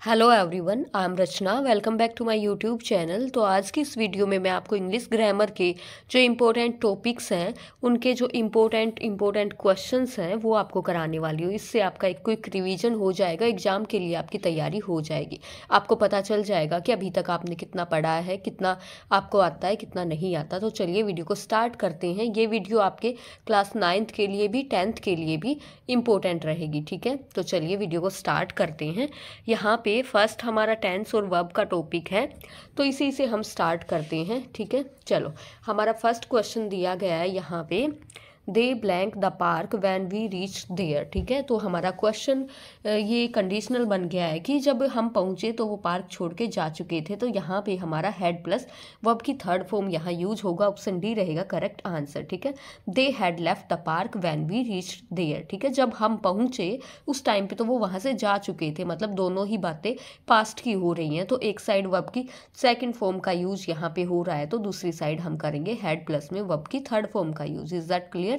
Hello everyone, I am Rachna. Welcome back to my YouTube channel. तो आज की इस वीडियो में मैं आपको इंग्लिश ग्रामर के जो इम्पोर्टेंट टॉपिक्स हैं उनके जो इम्पोर्टेंट क्वेश्चंस हैं वो आपको कराने वाली हूँ। इससे आपका एक क्विक रिवीजन हो जाएगा, एग्जाम के लिए आपकी तैयारी हो जाएगी। आपको पता चल जाएगा कि अभी तक आपने कितना पढ़ा है, कितना आपको आता है, कितना नहीं आता। तो चलिए वीडियो को स्टार्ट करते हैं। ये वीडियो आपके क्लास 9th के लिए भी 10th के लिए भी इम्पोर्टेंट रहेगी, ठीक है। तो चलिए वीडियो को स्टार्ट करते हैं। यहाँ पे फर्स्ट हमारा टेंस और वर्ब का टॉपिक है, तो इसी से हम स्टार्ट करते हैं, ठीक है। चलो, हमारा फर्स्ट क्वेश्चन दिया गया है यहाँ पे, they blank the park when we reach there, ठीक है। तो हमारा क्वेश्चन ये कंडीशनल बन गया है कि जब हम पहुँचे तो वो पार्क छोड़ के जा चुके थे। तो यहाँ पे हमारा हैड प्लस वर्ब की थर्ड फॉर्म यहाँ यूज होगा। ऑप्शन डी रहेगा करेक्ट आंसर, ठीक है। They had left the park when we reach there, ठीक है। जब हम पहुँचे उस टाइम पे तो वो वहाँ से जा चुके थे, मतलब दोनों ही बातें पास्ट की हो रही हैं। तो एक साइड वर्ब की सेकंड फॉर्म का यूज यहाँ पे हो रहा है, तो दूसरी साइड हम करेंगे हैड प्लस में वर्ब की थर्ड फॉर्म का यूज। Is that clear?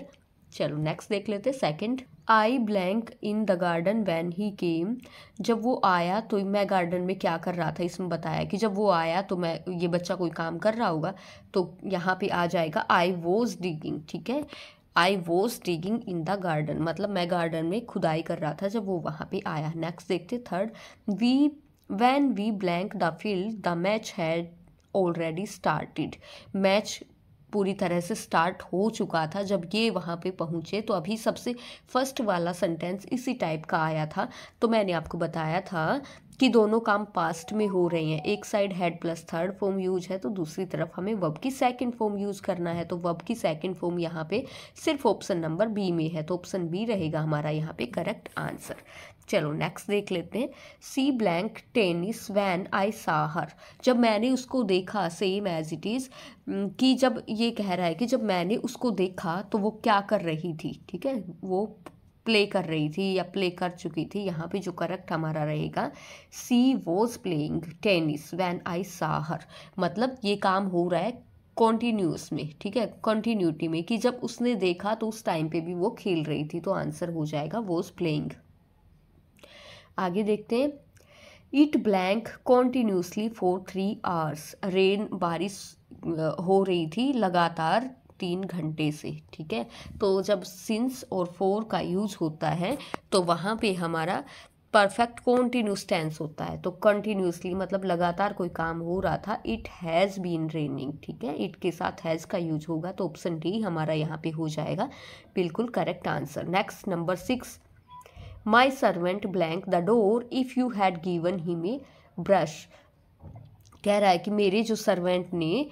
चलो नेक्स्ट देख लेते हैं। Second, I blank in the garden when he came, जब वो आया तो मैं गार्डन में क्या कर रहा था। इसमें बताया कि जब वो आया तो मैं, ये बच्चा कोई काम कर रहा होगा, तो यहाँ पे आ जाएगा आई वॉज डिगिंग, ठीक है। I was digging in the garden, मतलब मैं गार्डन में खुदाई कर रहा था जब वो वहाँ पे आया। नेक्स्ट देखते third, we when we blank the field the match had already started, match पूरी तरह से स्टार्ट हो चुका था जब ये वहाँ पे पहुँचे। तो अभी सबसे फर्स्ट वाला सेंटेंस इसी टाइप का आया था। तो मैंने आपको बताया था कि दोनों काम पास्ट में हो रहे हैं। एक side had plus third form use है, तो दूसरी तरफ हमें वर्ब की सेकंड फॉर्म यूज करना है। तो वर्ब की सेकंड फॉर्म यहाँ पे सिर्फ ऑप्शन नंबर बी में है, तो ऑप्शन बी रहेगा हमारा यहाँ पे करेक्ट आंसर। चलो नेक्स्ट देख लेते हैं। सी blank tennis when I saw हर, जब मैंने उसको देखा, सेम एज इट इज़, कि जब ये कह रहा है कि जब मैंने उसको देखा तो वो क्या कर रही थी, ठीक है। वो प्ले कर रही थी या प्ले कर चुकी थी। यहाँ पे जो करेक्ट हमारा रहेगा, she was playing tennis when I saw her, मतलब ये काम हो रहा है कॉन्टीन्यूस में, ठीक है, कंटिन्यूटी में, कि जब उसने देखा तो उस टाइम पे भी वो खेल रही थी। तो आंसर हो जाएगा वॉज प्लेइंग। आगे देखते हैं। It blank continuously for 3 hours, rain, बारिश हो रही थी लगातार 3 घंटे से, ठीक है। तो जब सिंस और फॉर का यूज होता है तो वहाँ पे हमारा परफेक्ट कॉन्टिन्यूस टेंस होता है। तो कंटिन्यूसली मतलब लगातार कोई काम हो रहा था। इट हैज़ बीन रेनिंग, ठीक है, इट के साथ हैज़ का यूज होगा। तो ऑप्शन डी हमारा यहाँ पे हो जाएगा बिल्कुल correct answer. Next number 6, my servant blank the door if you had given him a brush, कह रहा है कि मेरे जो सर्वेंट ने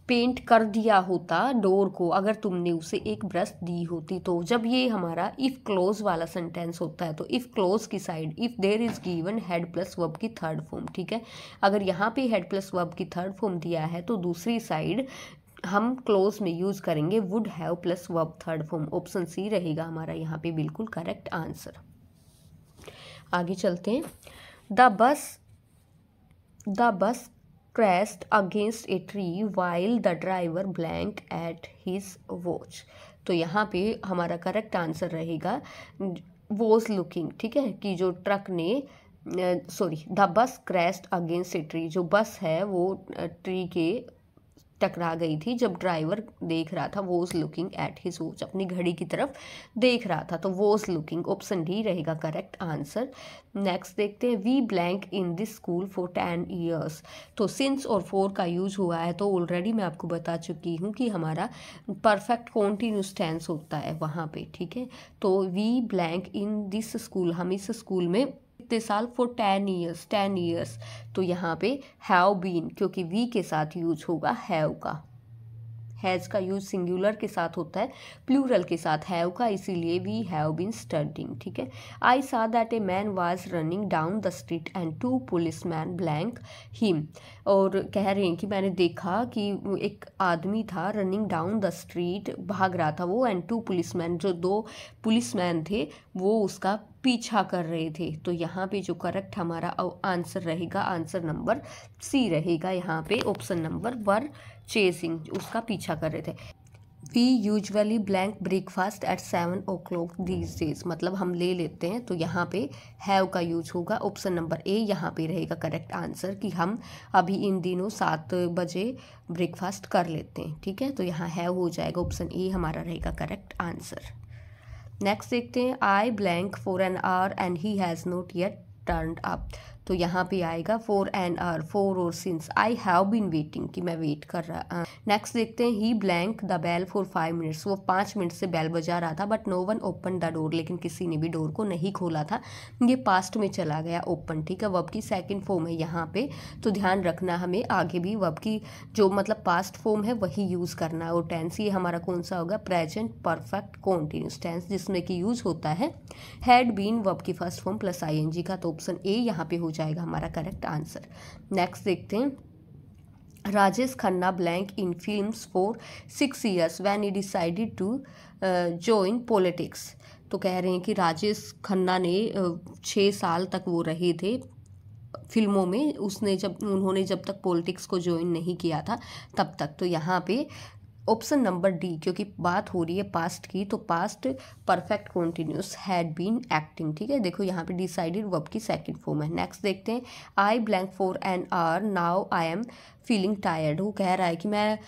पेंट कर दिया होता डोर को अगर तुमने उसे एक ब्रश दी होती। तो जब ये हमारा इफ़ क्लोज वाला सेंटेंस होता है, तो इफ़ क्लोज की side if there is given had plus verb की थर्ड फॉर्म, ठीक है। अगर यहाँ पे हैड प्लस वर्ब की थर्ड फॉर्म दिया है तो दूसरी साइड हम क्लोज में यूज करेंगे would have plus verb third form. Option C रहेगा हमारा यहाँ पे बिल्कुल करेक्ट आंसर। आगे चलते हैं। The bus crashed against a tree while the driver blanked at his watch, तो यहाँ पे हमारा करेक्ट आंसर रहेगा was looking, ठीक है, कि जो ट्रक ने the bus crashed against a tree, जो बस है वो ट्री के टकरा गई थी जब ड्राइवर देख रहा था। Was looking at his watch, अपनी घड़ी की तरफ देख रहा था। तो वॉज लुकिंग ऑप्शन डी रहेगा करेक्ट आंसर। नेक्स्ट देखते हैं। We blank in this school for 10 years, तो सिंस और फॉर का यूज हुआ है। तो ऑलरेडी मैं आपको बता चुकी हूँ कि हमारा परफेक्ट कॉन्टिन्यूस टेंस होता है वहाँ पे, ठीक है। तो we blank in this school, हम इस स्कूल में कितने साल, फॉर 10 ईयर्स, 10 ईयर्स। तो यहाँ पे हैव बीन, क्योंकि वी के साथ यूज होगा हैव का। हैज़ का यूज सिंगुलर के साथ होता है, प्लूरल के साथ हैव का, इसीलिए वी हैव बीन स्टडिंग, ठीक है। आई सा that a man was running down the street and 2 policeman blank him, और कह रहे हैं कि मैंने देखा कि एक आदमी था रनिंग डाउन द स्ट्रीट, भाग रहा था वो, एंड 2 पुलिसमैन, जो 2 पुलिसमैन थे वो उसका पीछा कर रहे थे। तो यहाँ पे जो करेक्ट हमारा आंसर रहेगा, आंसर नंबर सी रहेगा यहाँ पे, ऑप्शन नंबर वर चेसिंग, उसका पीछा कर रहे थे। We usually blank breakfast at 7 o'clock these days, मतलब हम ले लेते हैं, तो यहाँ पे हैव का यूज होगा। ऑप्शन नंबर ए यहाँ पे रहेगा करेक्ट आंसर कि हम अभी इन दिनों 7 बजे ब्रेकफास्ट कर लेते हैं। ठीक है, तो यहाँ हैव हो जाएगा, ऑप्शन ए हमारा रहेगा करेक्ट आंसर। नेक्स्ट देखते हैं, I blank for an hour and he has not yet turned up, तो यहाँ पे आएगा फॉर एन आवर, फॉर और since I have been waiting कि मैं वेट कर रहा। नेक्स्ट देखते हैं, he blank the bell for 5 minutes, वो 5 मिनट से बेल बजा रहा था, but no one open the door, लेकिन किसी ने भी डोर को नहीं खोला था। ये पास्ट में चला गया ओपन। ठीक है, वर्ब की सेकंड फॉर्म है यहाँ पे, तो ध्यान रखना हमें आगे भी वर्ब की जो मतलब पास्ट फॉर्म है वही यूज़ करना है। और टेंस ये हमारा कौन सा होगा, प्रेजेंट परफेक्ट कॉन्टिन्यूस टेंस, जिसमें कि यूज़ होता है हैड बीन वर्ब की फर्स्ट फॉर्म प्लस आईएनजी का, तो ऑप्शन ए यहाँ पे हो जाएगा हमारा करेक्ट आंसर। नेक्स्ट देखते हैं, Rajesh Khanna blank in films for 6 years when he decided to join politics, तो कह रहे हैं कि राजेश खन्ना ने 6 साल तक वो रहे थे फिल्मों में, उन्होंने जब तक पॉलिटिक्स को ज्वाइन नहीं किया था तब तक। तो यहाँ पे ऑप्शन नंबर डी, क्योंकि बात हो रही है पास्ट की, तो past perfect continuous had been acting. ठीक है, देखो यहाँ पे डिसाइडेड वर्ब की सेकंड फॉर्म है। नेक्स्ट देखते हैं, I blank for an hour now I am feeling tired, वो कह रहा है कि मैं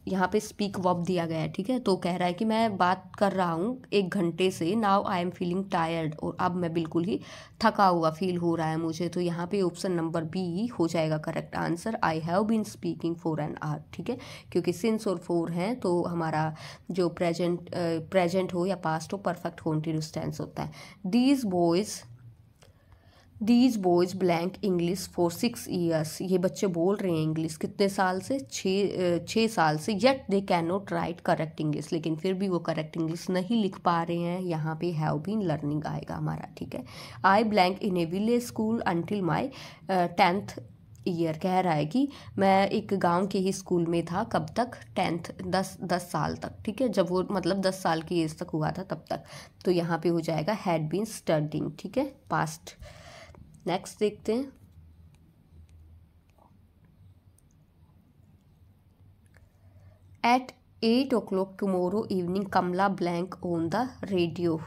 यहाँ पे स्पीक वर्ब दिया गया है। ठीक है, तो कह रहा है कि मैं बात कर रहा हूँ 1 घंटे से, now I am feeling tired, और अब मैं बिल्कुल ही थका हुआ फील हो रहा है मुझे, तो यहाँ पे ऑप्शन नंबर बी हो जाएगा correct answer, I have been speaking for an hour. ठीक है, क्योंकि सिंस और फॉर हैं तो हमारा जो प्रेजेंट हो या पास्ट हो परफेक्ट कॉन्टिन्यूस टेंस होता है। These boys blank English for 6 years, ये बच्चे बोल रहे हैं इंग्लिश कितने साल से, 6 साल से, yet they can not right correct English, लेकिन फिर भी वो करेक्ट इंग्लिश नहीं लिख पा रहे हैं। यहाँ पे हैव बीन लर्निंग आएगा हमारा। ठीक है, आई ब्लैंक इन ए विलेज स्कूल अंटिल माई 10th ईयर, कह रहा है कि मैं एक गांव के ही स्कूल में था कब तक, 10th 10 साल तक। ठीक है, जब वो मतलब 10 साल की एज तक हुआ था तब तक, तो यहाँ पे हो जाएगा हैड बीन स्टडिंग। ठीक है, पास्ट। नेक्स्ट देखते हैं, at 8 o'clock tomorrow evening Kamala blank on the radio,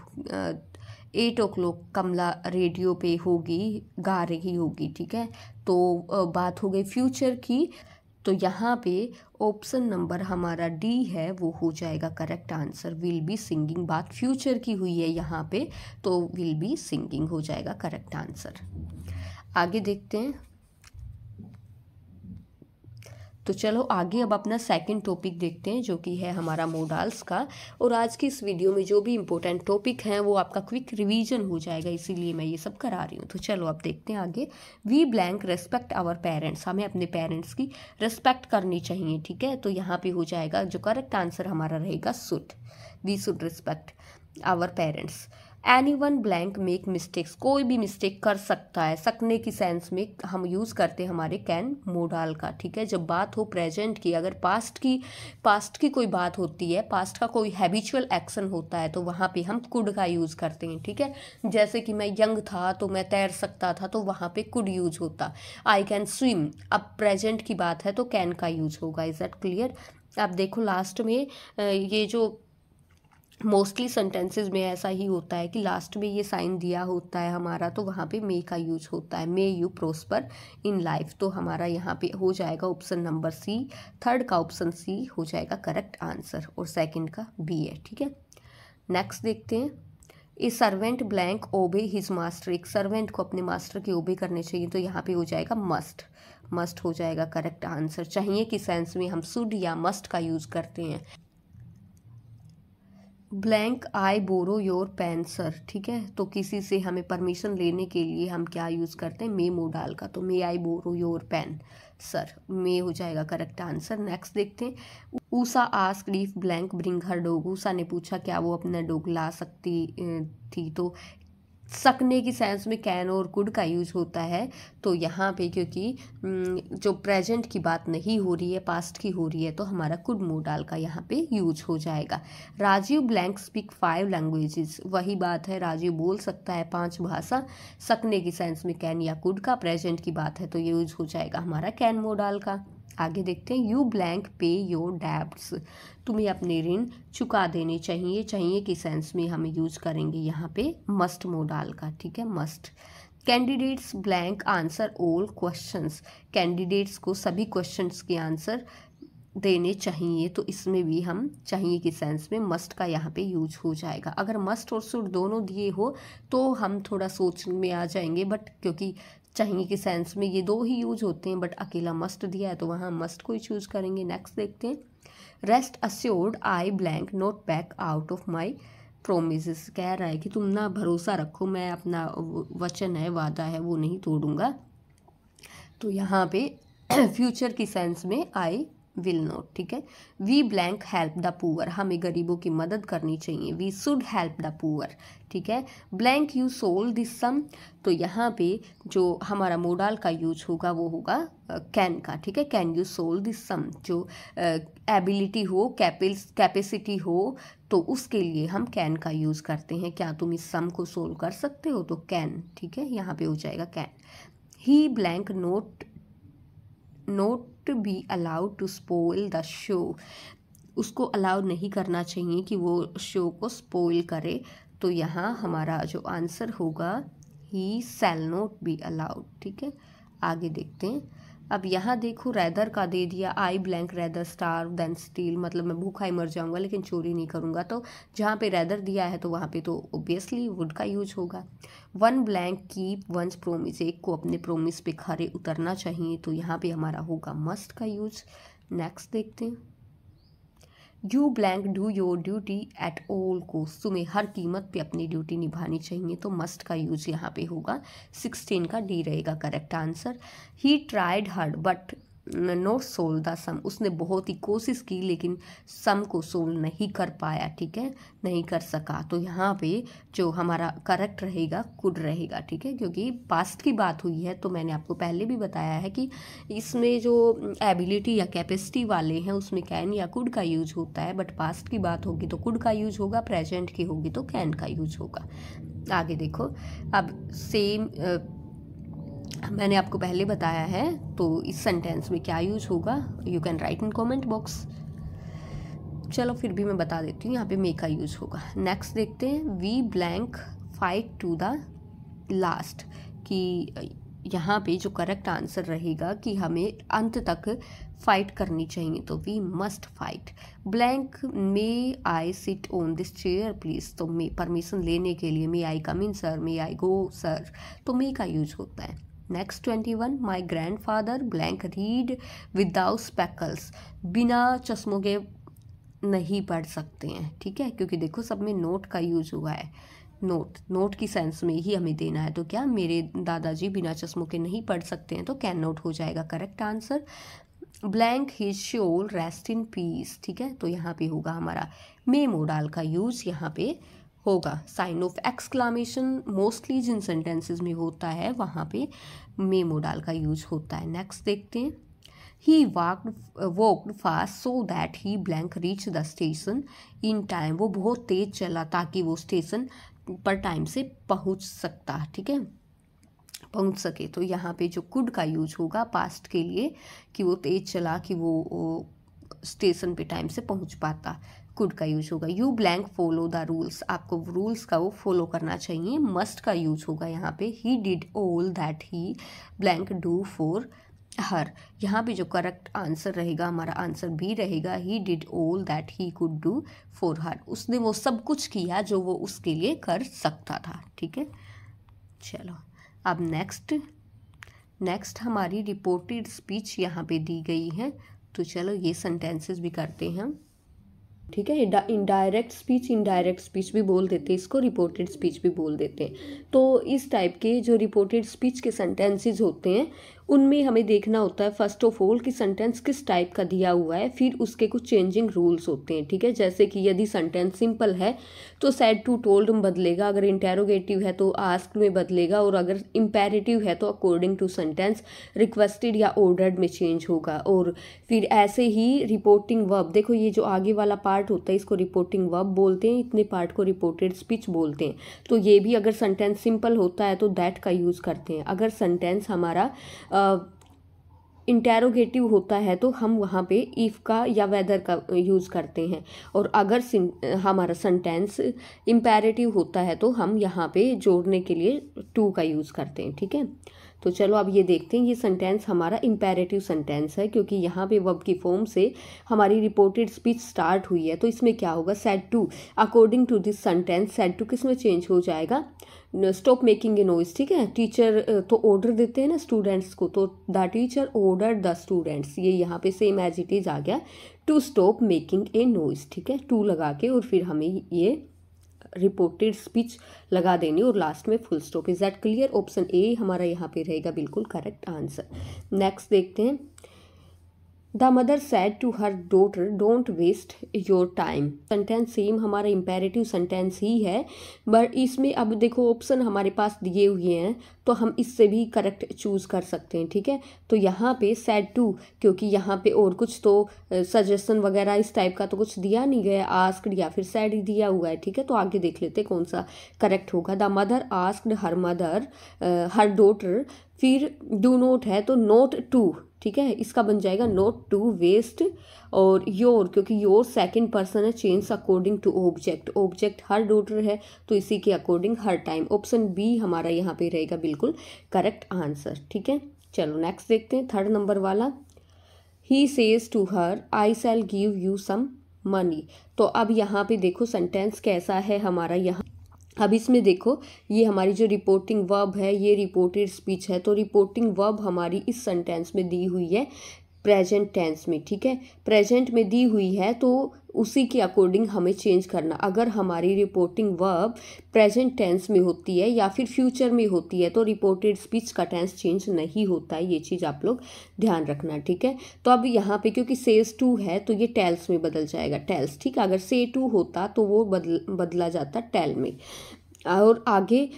8 o'clock Kamala radio पे होगी, गा रही होगी। ठीक है, तो बात हो गई फ्यूचर की, तो यहाँ पे ऑप्शन नंबर हमारा डी है वो हो जाएगा correct answer, will be singing. बात फ्यूचर की हुई है यहाँ पे, तो विल बी सिंगिंग हो जाएगा करेक्ट आंसर। आगे देखते हैं, तो चलो आगे अब अपना सेकंड टॉपिक देखते हैं, जो कि है हमारा मोडाल्स का। और आज की इस वीडियो में जो भी इंपॉर्टेंट टॉपिक हैं वो आपका क्विक रिवीजन हो जाएगा, इसीलिए मैं ये सब करा रही हूँ। तो चलो अब देखते हैं आगे। We blank respect our parents, हमें अपने पेरेंट्स की रेस्पेक्ट करनी चाहिए। ठीक है, तो यहाँ पे हो जाएगा जो करेक्ट आंसर हमारा रहेगा should, we should respect our parents. Any one blank make mistakes, कोई भी मिस्टेक कर सकता है, सकने की सेंस में हम यूज़ करते हैं हमारे कैन मोडाल का। ठीक है, जब बात हो प्रेजेंट की, अगर पास्ट की कोई बात होती है, पास्ट का कोई हैबिचुअल एक्शन होता है, तो वहाँ पे हम कुड का यूज़ करते हैं। ठीक है, जैसे कि मैं यंग था तो मैं तैर सकता था, तो वहाँ पे कुड यूज होता। आई कैन स्विम, अब प्रेजेंट की बात है तो कैन का यूज होगा। Is that clear? अब देखो लास्ट में ये जो मोस्टली सेंटेंसेस में ऐसा ही होता है कि लास्ट में ये साइन दिया होता है हमारा, तो वहाँ पे मे का यूज होता है, may you prosper in life, तो हमारा यहाँ पे हो जाएगा ऑप्शन नंबर सी, थर्ड का ऑप्शन सी हो जाएगा करेक्ट आंसर, और सेकंड का बी है। ठीक है, नेक्स्ट देखते हैं, ए सर्वेंट ब्लैंक ओबे हिज मास्टर, एक सर्वेंट को अपने मास्टर के ओबे करने चाहिए, तो यहाँ पे हो जाएगा मस्ट हो जाएगा करेक्ट आंसर। चाहिए कि सेंस में हम शुड या मस्ट का यूज करते हैं। Blank I borrow your pen sir, ठीक है, तो किसी से हमें परमिशन लेने के लिए हम क्या यूज़ करते हैं, मे मोडाल का, तो मे आई बोरो योर पेन सर, मे हो जाएगा करेक्ट आंसर। नेक्स्ट देखते हैं, Usha asked if blank bring her dog, Usha ने पूछा क्या वो अपना डॉग ला सकती थी, तो सकने की सेंस में कैन और कुड का यूज होता है, तो यहाँ पे क्योंकि जो प्रेजेंट की बात नहीं हो रही है, पास्ट की हो रही है, तो हमारा कुड मोडाल का यहाँ पे यूज हो जाएगा। राजीव ब्लैंक स्पीक 5 लैंग्वेजेस, वही बात है, राजीव बोल सकता है 5 भाषा, सकने की सेंस में कैन या कुड का, प्रेजेंट की बात है तो ये यूज हो जाएगा हमारा कैन मोडाल का। आगे देखते हैं, यू ब्लैंक पे योर डेब्ट्स, तुम्हें अपने ऋण चुका देने चाहिए। चाहिए की सेंस में हमें यूज करेंगे यहाँ पे मस्ट मोडाल का, ठीक है, must. Candidates blank answer all questions, candidates को सभी क्वेश्चंस के आंसर देने चाहिए, तो इसमें भी हम चाहिए की सेंस में मस्ट का यहाँ पे यूज हो जाएगा। अगर मस्ट और शुड दोनों दिए हो तो हम थोड़ा सोच में आ जाएंगे, बट क्योंकि चाहिए के सेंस में ये दो ही यूज होते हैं, बट अकेला मस्ट दिया है तो वहाँ मस्ट को ही चूज करेंगे। नेक्स्ट देखते हैं, rest assured I blank not back out of my promise, कह रहा है कि तुम ना भरोसा रखो, मैं अपना वचन है, वादा है, वो नहीं तोड़ूंगा। तो यहाँ पे फ्यूचर की सेंस में आई विल नॉट, ठीक है। We blank help the poor, हमें गरीबों की मदद करनी चाहिए, we should help the poor, ठीक है। Blank you sold this sum, तो यहाँ पे जो हमारा मोडाल का यूज होगा वो होगा कैन का, ठीक है। कैन यू सोल्व दिस सम, जो एबिलिटी हो, कैपेसिटी हो, तो उसके लिए हम कैन का यूज़ करते हैं। क्या तुम इस सम को सोल्व कर सकते हो, तो कैन, ठीक है, यहाँ पे हो जाएगा can. He blank not be allowed to spoil the show, उसको अलाउ नहीं करना चाहिए कि वो शो को स्पॉइल करे, तो यहाँ हमारा जो आंसर होगा ही शैल नॉट बी अलाउड, ठीक है। आगे देखते हैं, अब यहाँ देखो रैदर का दे दिया, I blank rather starve than steal, मतलब मैं भूखा ही मर जाऊंगा लेकिन चोरी नहीं करूंगा, तो जहाँ पे रैदर दिया है तो वहाँ पे तो ऑब्वियसली वुड का यूज होगा। One blank keep once promise, एक को अपने प्रोमिस पे खरे उतरना चाहिए, तो यहाँ पे हमारा होगा मस्ट का यूज। नेक्स्ट देखते हैं, you blank do your duty at all cost, तुम्हें हर कीमत पे अपनी ड्यूटी निभानी चाहिए, तो मस्ट का यूज यहाँ पे होगा। 16 का डी रहेगा correct answer. He tried hard but not solve the sum, उसने बहुत ही कोशिश की लेकिन सम को सोल्व नहीं कर पाया, ठीक है, नहीं कर सका, तो यहाँ पे जो हमारा करेक्ट रहेगा कुड रहेगा, ठीक है, क्योंकि पास्ट की बात हुई है। तो मैंने आपको पहले भी बताया है कि इसमें जो एबिलिटी या कैपेसिटी वाले हैं उसमें कैन या कुड का यूज होता है, बट पास्ट की बात होगी तो कुड का यूज होगा, प्रेजेंट की होगी तो कैन का यूज होगा। आगे देखो, अब सेम मैंने आपको पहले बताया है, तो इस सेंटेंस में क्या यूज होगा you can write in comment box. चलो फिर भी मैं बता देती हूँ, यहाँ पे मे का यूज होगा। नेक्स्ट देखते हैं, we blank fight to the last, कि यहाँ पे जो करेक्ट आंसर रहेगा कि हमें अंत तक फाइट करनी चाहिए, तो we must fight. Blank may I sit on this chair please, तो मे परमिशन लेने के लिए मे आई कम इन सर, मे आई गो सर, तो मे का यूज होता है। Next 21, my grand father blank read without speckles, बिना चश्मों के नहीं पढ़ सकते हैं, ठीक है, क्योंकि देखो सब में नोट का यूज हुआ है, नोट की सेंस में ही हमें देना है, तो क्या मेरे दादाजी बिना चश्मों के नहीं पढ़ सकते हैं, तो कैन नोट हो जाएगा correct answer. Blank his soul rest in peace, ठीक है, तो यहाँ पे होगा हमारा मे मोडाल का यूज यहाँ पे होगा। साइन ऑफ एक्सक्लामेशन मोस्टली जिन सेंटेंसेस में होता है वहाँ पे मे मोडाल का यूज होता है। नेक्स्ट देखते हैं, he walked fast so that he blank reach the station in time, वो बहुत तेज चला ताकि वो स्टेशन पर टाइम से पहुँच सकता, ठीक है, पहुँच सके, तो यहाँ पे जो कुड का यूज होगा पास्ट के लिए कि वो तेज चला कि वो स्टेशन पे टाइम से पहुँच पाता, कुड का यूज होगा। You blank follow the rules, आपको रूल्स का वो फॉलो करना चाहिए, मस्ट का यूज होगा यहाँ पे। He did all that he blank do for her, यहाँ पे जो करेक्ट आंसर रहेगा हमारा आंसर बी रहेगा, he did all that he could do for her, उसने वो सब कुछ किया जो वो उसके लिए कर सकता था, ठीक है। चलो अब नेक्स्ट हमारी रिपोर्टेड स्पीच यहाँ पे दी गई है, तो चलो ये सेंटेंसेस भी करते हैं, ठीक है। इनडायरेक्ट स्पीच भी बोल देते हैं इसको, रिपोर्टेड स्पीच भी बोल देते हैं। तो इस टाइप के जो रिपोर्टेड स्पीच के सेंटेंसेस होते हैं उनमें हमें देखना होता है फर्स्ट ऑफ ऑल कि सेंटेंस किस टाइप का दिया हुआ है, फिर उसके कुछ चेंजिंग रूल्स होते हैं, ठीक है। जैसे कि यदि सेंटेंस सिंपल है तो सेड टू टोल्ड में बदलेगा, अगर इंटेरोगेटिव है तो आस्क्ड में बदलेगा, और अगर इम्पेरेटिव है तो अकॉर्डिंग टू सेंटेंस रिक्वेस्टेड या ऑर्डर्ड में चेंज होगा। और फिर ऐसे ही रिपोर्टिंग वर्ब, देखो ये जो आगे वाला पार्ट होता है इसको रिपोर्टिंग वर्ब बोलते हैं, इतने पार्ट को रिपोर्टेड स्पीच बोलते हैं। तो ये भी अगर सेंटेंस सिंपल होता है तो दैट का यूज़ करते हैं। अगर सेंटेंस हमारा इंटेरोगेटिव होता है तो हम वहाँ पे इफ़ का या वेदर का यूज़ करते हैं, और अगर हमारा सेंटेंस इम्पेरेटिव होता है तो हम यहाँ पे जोड़ने के लिए टू का यूज़ करते हैं। ठीक है, तो चलो अब ये देखते हैं। ये सेंटेंस हमारा इम्पेरेटिव सेंटेंस है क्योंकि यहाँ पे वर्ब की फॉर्म से हमारी रिपोर्टेड स्पीच स्टार्ट हुई है, तो इसमें क्या होगा, said to. According to this sentence said to किस में चेंज हो जाएगा, स्टॉप मेकिंग ए नॉइज। ठीक है, टीचर तो ऑर्डर देते हैं ना स्टूडेंट्स को, तो the teacher order the students, ये यहाँ पे सेम एज इट इज आ गया, to stop making a noise. ठीक है, टू लगा के और फिर हमें ये रिपोर्टेड स्पीच लगा देनी और लास्ट में full stop. Is that clear? Option A हमारा यहाँ पे रहेगा बिल्कुल करेक्ट आंसर। नेक्स्ट देखते हैं, the mother said to her daughter don't waste your time. Sentence same हमारा इम्पेरेटिव सेंटेंस ही है, बट इसमें अब देखो ऑप्शन हमारे पास दिए हुए हैं तो हम इससे भी करेक्ट चूज़ कर सकते हैं। ठीक है, तो यहाँ पे सैड टू, क्योंकि यहाँ पे और कुछ तो सजेशन वगैरह इस टाइप का तो कुछ दिया नहीं गया, आस्क्ड या फिर सैड ही दिया हुआ है। ठीक है, तो आगे देख लेते कौन सा करेक्ट होगा। The mother asked her mother her daughter, फिर डू नोट है तो नोट टू। ठीक है, इसका बन जाएगा नोट टू वेस्ट, और योर, क्योंकि योर सेकंड पर्सन है, change according to object. Object her daughter है तो इसी के अकॉर्डिंग हर टाइम। ऑप्शन बी हमारा यहाँ पे रहेगा बिल्कुल करेक्ट आंसर। ठीक है, चलो नेक्स्ट देखते हैं, थर्ड नंबर वाला। He says to her I shall give you some money. तो अब यहाँ पे देखो सेंटेंस कैसा है हमारा, यहाँ अब इसमें देखो ये हमारी जो रिपोर्टिंग वर्ब है ये रिपोर्टेड स्पीच है, तो रिपोर्टिंग वर्ब हमारी इस सेंटेंस में दी हुई है प्रेजेंट टेंस में। ठीक है, प्रेजेंट में दी हुई है तो उसी के अकॉर्डिंग हमें चेंज करना। अगर हमारी रिपोर्टिंग वर्ब प्रेजेंट टेंस में होती है या फिर फ्यूचर में होती है तो रिपोर्टेड स्पीच का टेंस चेंज नहीं होता है, ये चीज़ आप लोग ध्यान रखना। ठीक है, तो अब यहाँ पे क्योंकि सेज टू है तो ये टेल्स में बदल जाएगा, टेल्स। ठीक है, अगर से टू होता तो वो बदला जाता टेल में। और आगे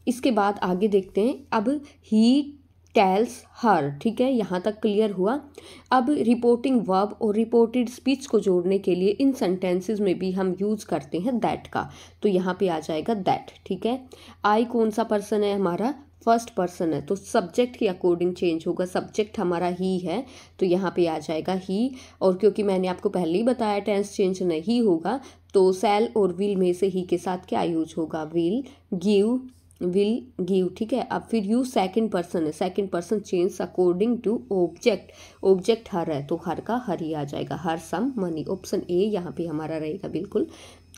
इसके बाद आगे देखते हैं, अब ही टेल्स हर। ठीक है, यहाँ तक क्लियर हुआ। अब रिपोर्टिंग वर्ब और रिपोर्टेड स्पीच को जोड़ने के लिए इन सेंटेंसेस में भी हम यूज़ करते हैं दैट का, तो यहाँ पे आ जाएगा दैट। ठीक है, आई कौन सा पर्सन है हमारा, फर्स्ट पर्सन है, तो सब्जेक्ट के अकॉर्डिंग चेंज होगा। सब्जेक्ट हमारा ही है तो यहाँ पे आ जाएगा ही, और क्योंकि मैंने आपको पहले ही बताया टेंस चेंज नहीं होगा तो शैल और विल में से ही के साथ क्या यूज होगा, विल गिव। ठीक है, अब फिर यू सेकंड पर्सन है, second person change according to object. Object her है तो हर का हर ही आ जाएगा, हर सम मनी। ऑप्शन ए यहाँ पे हमारा रहेगा बिल्कुल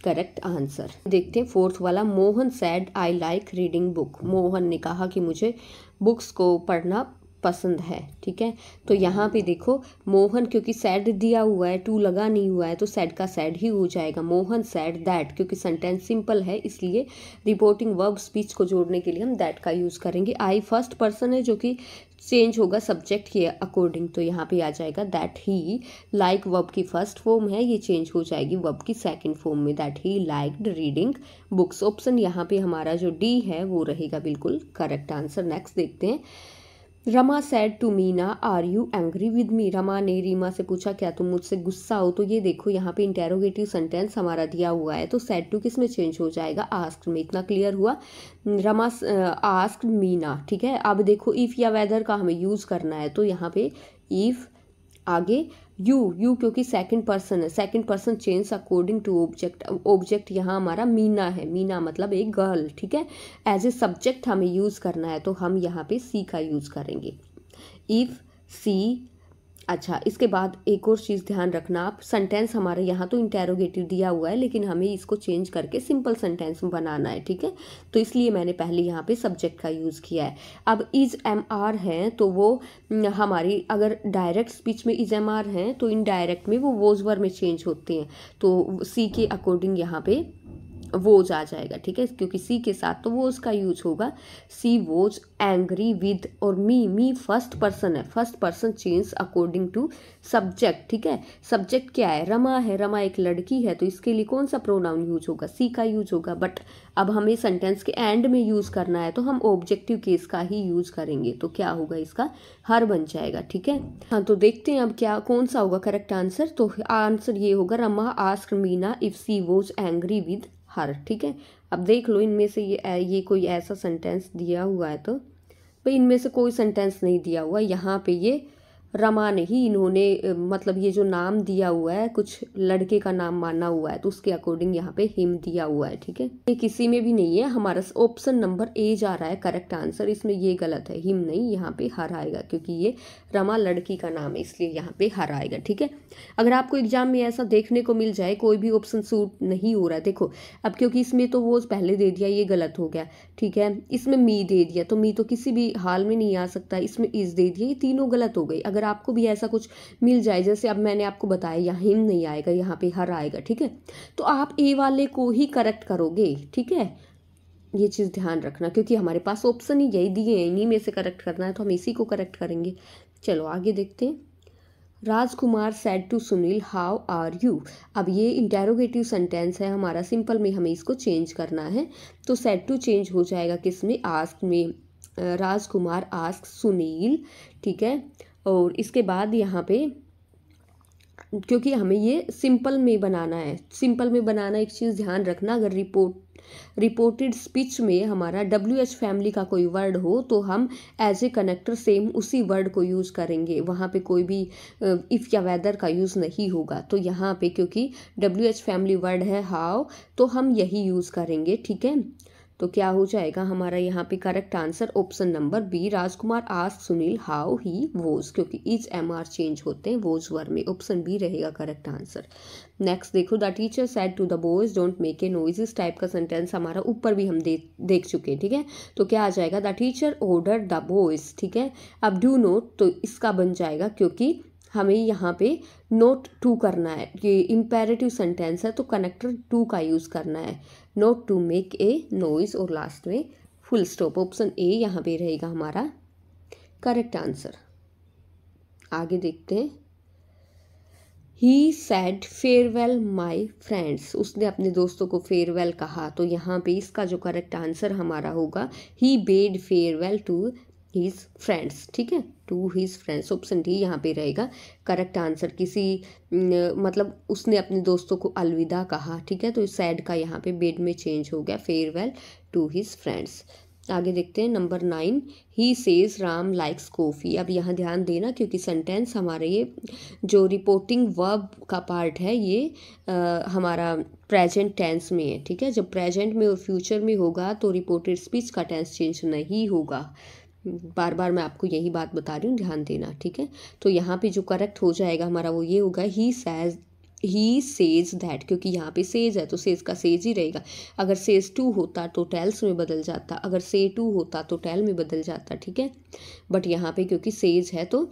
करेक्ट आंसर। देखते हैं फोर्थ वाला, Mohan sad I like reading book. Mohan ने कहा कि मुझे बुक्स को पढ़ना पसंद है। ठीक है, तो यहाँ पे देखो मोहन क्योंकि सैड दिया हुआ है, टू लगा नहीं हुआ है तो सैड का सैड ही हो जाएगा। मोहन सैड दैट, क्योंकि सेंटेंस सिंपल है इसलिए रिपोर्टिंग वर्ब स्पीच को जोड़ने के लिए हम दैट का यूज़ करेंगे। आई फर्स्ट पर्सन है जो कि चेंज होगा सब्जेक्ट के अकॉर्डिंग, तो यहाँ पे आ जाएगा दैट ही। लाइक वर्ब की फर्स्ट फॉर्म है, ये चेंज हो जाएगी वर्ब की सेकंड फॉर्म में, that he liked reading books. Option यहाँ पे हमारा जो डी है वो रहेगा बिल्कुल करेक्ट आंसर। नेक्स्ट देखते हैं, Rama said to Meena are you angry with me. Rama ने रीमा से पूछा क्या तुम मुझसे गुस्सा हो, तो ये देखो यहाँ पे इंटेरोगेटिव सेंटेंस हमारा दिया हुआ है तो सैड टू किस में चेंज हो जाएगा, आस्क्ड में। इतना क्लियर हुआ, रमा आस्क्ड मीना। ठीक है, अब देखो इफ़ या वेदर का हमें यूज़ करना है तो यहाँ पे इफ़, आगे यू क्योंकि सेकंड पर्सन है, second person change according to object. Object यहाँ हमारा मीना है, मीना मतलब एक गर्ल। ठीक है, एज ए सब्जेक्ट हमें यूज़ करना है तो हम यहाँ पे सी का यूज़ करेंगे, इफ़ सी। अच्छा, इसके बाद एक और चीज़ ध्यान रखना आप, सेंटेंस हमारे यहाँ तो इंटेरोगेटिव दिया हुआ है लेकिन हमें इसको चेंज करके सिंपल सेंटेंस बनाना है। ठीक है, तो इसलिए मैंने पहले यहाँ पे सब्जेक्ट का यूज़ किया है। अब इज एम आर हैं तो वो हमारी अगर डायरेक्ट स्पीच में इज एम आर हैं तो इनडायरेक्ट में वो वोज वर्ब में चेंज होते हैं, तो सी के अकॉर्डिंग यहाँ पे वोज आ जाएगा। ठीक है, क्योंकि सी के साथ तो वोज का यूज होगा। सी वोज एंग्री विद, और मी फर्स्ट पर्सन है, first person change according to subject. ठीक है, सब्जेक्ट क्या है, रमा है, रमा एक लड़की है तो इसके लिए कौन सा प्रोनाउन यूज होगा, सी का यूज होगा। बट अब हमें सेंटेंस के एंड में यूज करना है तो हम ऑब्जेक्टिव केस का ही यूज करेंगे, तो क्या होगा इसका हर बन जाएगा। ठीक है, हाँ तो देखते हैं अब क्या कौन सा होगा करेक्ट आंसर। तो आंसर ये होगा, Rama asked Meena if she was angry with her. ठीक है, अब देख लो इनमें से ये कोई ऐसा सेंटेंस दिया हुआ है तो भाई इनमें से कोई सेंटेंस नहीं दिया हुआ यहाँ पे। ये रमा नहीं, इन्होंने मतलब ये जो नाम दिया हुआ है कुछ लड़के का नाम माना हुआ है तो उसके अकॉर्डिंग यहाँ पे हिम दिया हुआ है, ठीक है। ये किसी में भी नहीं है। हमारा ऑप्शन नंबर ए जा रहा है करेक्ट आंसर, इसमें ये गलत है, हिम नहीं, यहाँ पे हर आएगा क्योंकि ये रमा लड़की का नाम है इसलिए यहाँ पे हर आएगा, ठीक है। अगर आपको एग्जाम में ऐसा देखने को मिल जाए कोई भी ऑप्शन सूट नहीं हो रहा है, देखो अब क्योंकि इसमें तो वो पहले दे दिया, ये गलत हो गया, ठीक है। इसमें मी दे दिया तो मी तो किसी भी हाल में नहीं आ सकता, इसमें इज दे दिया, ये तीनों गलत हो गई। अगर आपको भी ऐसा कुछ मिल जाए जैसे अब मैंने आपको बताया यहाँ हिम नहीं आएगा, यहाँ पे हर आएगा, ठीक है, तो आप ए वाले को ही करेक्ट करोगे, ठीक है। ये चीज़ ध्यान रखना क्योंकि हमारे पास ऑप्शन ही यही दिए हैं, इन्हीं में से करेक्ट करना है तो हम इसी को करेक्ट करेंगे। चलो आगे देखते हैं। Rajkumar said to Sunil how are you. अब ये इंटेरोगेटिव सेंटेंस है हमारा, सिंपल में हमें इसको चेंज करना है तो सेड टू चेंज हो जाएगा किस में, आस्क में। राजकुमार आस्क सुनील, ठीक है। और इसके बाद यहाँ पे क्योंकि हमें ये सिंपल में बनाना है, सिंपल में बनाना एक चीज़ ध्यान रखना, अगर रिपोर्टेड स्पीच में हमारा WH फैमिली का कोई वर्ड हो तो हम एज ए कनेक्टर सेम उसी वर्ड को यूज़ करेंगे, वहाँ पे कोई भी इफ़ या वेदर का यूज़ नहीं होगा। तो यहाँ पे क्योंकि WH फैमिली वर्ड है हाउ तो हम यही यूज़ करेंगे, ठीक है। तो क्या हो जाएगा हमारा यहाँ पे correct answer option number B, Rajkumar ask Sunil how he was, क्योंकि इज MR चेंज होते हैं वोज वर्ड में, ऑप्शन बी रहेगा करेक्ट आंसर। नेक्स्ट देखो, the teacher said to the boys don't make a noise. इस टाइप का सेंटेंस हमारा ऊपर भी हम देख चुके हैं, ठीक है। तो क्या आ जाएगा, the teacher order the boys, ठीक है। अब डू नोट तो इसका बन जाएगा क्योंकि हमें यहाँ पे नोट टू करना है, ये इम्पेरेटिव सेंटेंस है तो कनेक्टर टू का यूज़ करना है, not to make a noise और लास्ट में फुल स्टॉप। ऑप्शन ए यहाँ पे रहेगा हमारा करेक्ट आंसर। आगे देखते हैं। He said farewell my friends, उसने अपने दोस्तों को फेयरवेल कहा तो यहाँ पे इसका जो करेक्ट आंसर हमारा होगा he bade farewell to his friends, ठीक है, to his friends, option D यहाँ पे रहेगा करेक्ट आंसर। किसी मतलब उसने अपने दोस्तों को अलविदा कहा, ठीक है, तो सैड का यहाँ पे बेड में चेंज हो गया फेयरवेल टू हिज फ्रेंड्स। आगे देखते हैं number 9, he says Ram likes coffee. अब यहाँ ध्यान देना क्योंकि सेंटेंस हमारे ये जो रिपोर्टिंग वर्ब का पार्ट है ये हमारा प्रेजेंट टेंस में है, ठीक है। जब प्रेजेंट में और फ्यूचर में होगा तो रिपोर्टेड स्पीच का टेंस चेंज नहीं होगा, बार बार मैं आपको यही बात बता रही हूँ, ध्यान देना, ठीक है। तो यहाँ पे जो करेक्ट हो जाएगा हमारा वो ये होगा ही सेज दैट, क्योंकि यहाँ पे सेज है तो सेज का सेज ही रहेगा। अगर सेज टू होता तो टेल्स में बदल जाता, अगर से टू होता तो टेल में बदल जाता, ठीक है। बट यहाँ पे क्योंकि सेज है तो